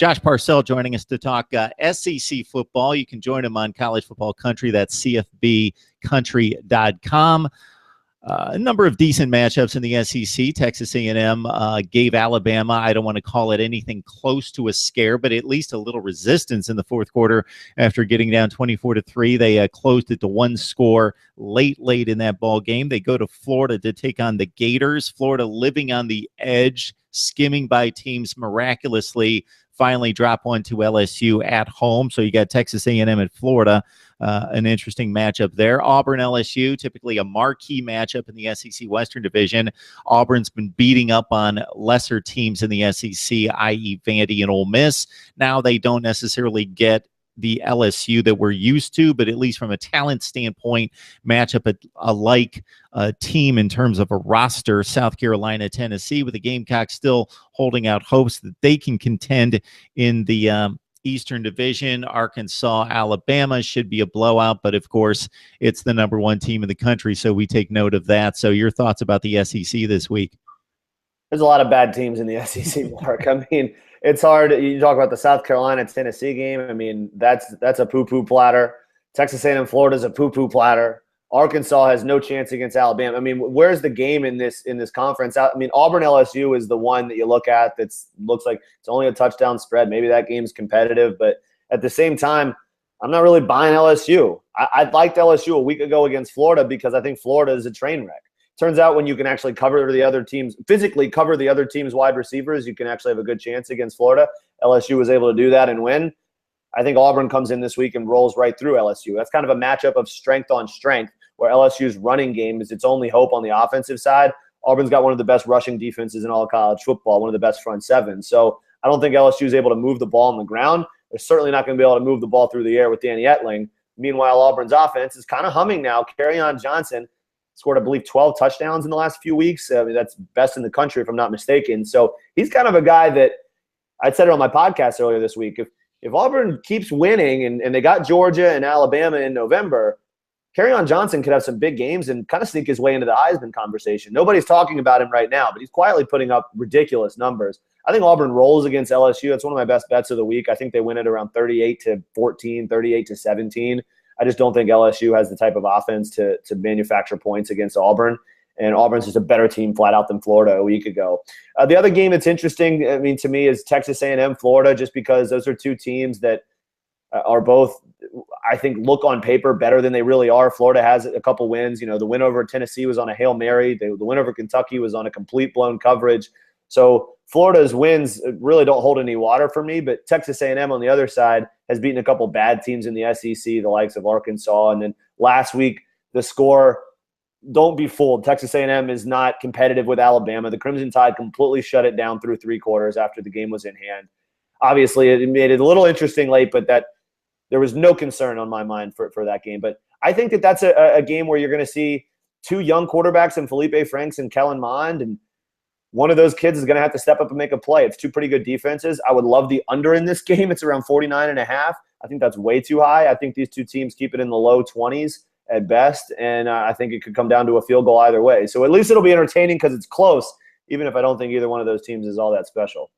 Josh Parcell joining us to talk SEC football. You can join him on College Football Country. That's cfbcountry.com. A number of decent matchups in the SEC. Texas A&M gave Alabama, I don't want to call it anything close to a scare, but at least a little resistance in the fourth quarter after getting down 24-3. They closed it to one score late in that ball game. They go to Florida to take on the Gators. Florida living on the edge, skimming by teams miraculously. Finally drop one to LSU at home. So you got Texas A&M at Florida, an interesting matchup there. Auburn-LSU, typically a marquee matchup in the SEC Western Division. Auburn's been beating up on lesser teams in the SEC, i.e. Vandy and Ole Miss. Now they don't necessarily get the LSU that we're used to, but at least from a talent standpoint, match up alike team in terms of a roster. South Carolina, Tennessee, with the Gamecocks still holding out hopes that they can contend in the Eastern Division. Arkansas, Alabama should be a blowout, but of course, it's the number one team in the country, so we take note of that. So your thoughts about the SEC this week? There's a lot of bad teams in the SEC, Mark. I mean, it's hard. You talk about the South Carolina-Tennessee game. I mean, that's a poo-poo platter. Texas A&M Florida is a poo-poo platter. Arkansas has no chance against Alabama. I mean, where's the game in this conference? I mean, Auburn-LSU is the one that you look at that looks like it's only a touchdown spread. Maybe that game's competitive, but at the same time, I'm not really buying LSU. I liked LSU a week ago against Florida because I think Florida is a train wreck. Turns out when you can actually cover the other teams, physically cover the other team's wide receivers, you can actually have a good chance against Florida. LSU was able to do that and win. I think Auburn comes in this week and rolls right through LSU. That's kind of a matchup of strength on strength where LSU's running game is its only hope on the offensive side. Auburn's got one of the best rushing defenses in all of college football, one of the best front seven. So I don't think LSU is able to move the ball on the ground. They're certainly not going to be able to move the ball through the air with Danny Etling. Meanwhile, Auburn's offense is kind of humming now. Kerryon Johnson scored, I believe, 12 touchdowns in the last few weeks. I mean, that's best in the country, if I'm not mistaken. So he's kind of a guy that I said it on my podcast earlier this week. If Auburn keeps winning and they got Georgia and Alabama in November, Kerryon Johnson could have some big games and kind of sneak his way into the Heisman conversation. Nobody's talking about him right now, but he's quietly putting up ridiculous numbers. I think Auburn rolls against LSU. That's one of my best bets of the week. I think they win it around 38-14, 38-17. I just don't think LSU has the type of offense to manufacture points against Auburn, and Auburn's just a better team flat out than Florida a week ago. The other game that's interesting, I mean, to me, is Texas A&M Florida, just because those are two teams that are both, I think, look on paper better than they really are. Florida has a couple wins. You know, the win over Tennessee was on a Hail Mary. The win over Kentucky was on a complete blown coverage. So Florida's wins really don't hold any water for me, but Texas A&M on the other side has beaten a couple bad teams in the SEC, the likes of Arkansas. And then last week, the score, don't be fooled. Texas A&M is not competitive with Alabama. The Crimson Tide completely shut it down through three quarters after the game was in hand. Obviously, it made it a little interesting late, but there was no concern on my mind for that game. But I think that's a game where you're going to see two young quarterbacks in Felipe Franks and Kellen Mond, and one of those kids is going to have to step up and make a play. It's two pretty good defenses. I would love the under in this game. It's around 49.5. I think that's way too high. I think these two teams keep it in the low 20s at best, and I think it could come down to a field goal either way. So at least it'll be entertaining because it's close, even if I don't think either one of those teams is all that special.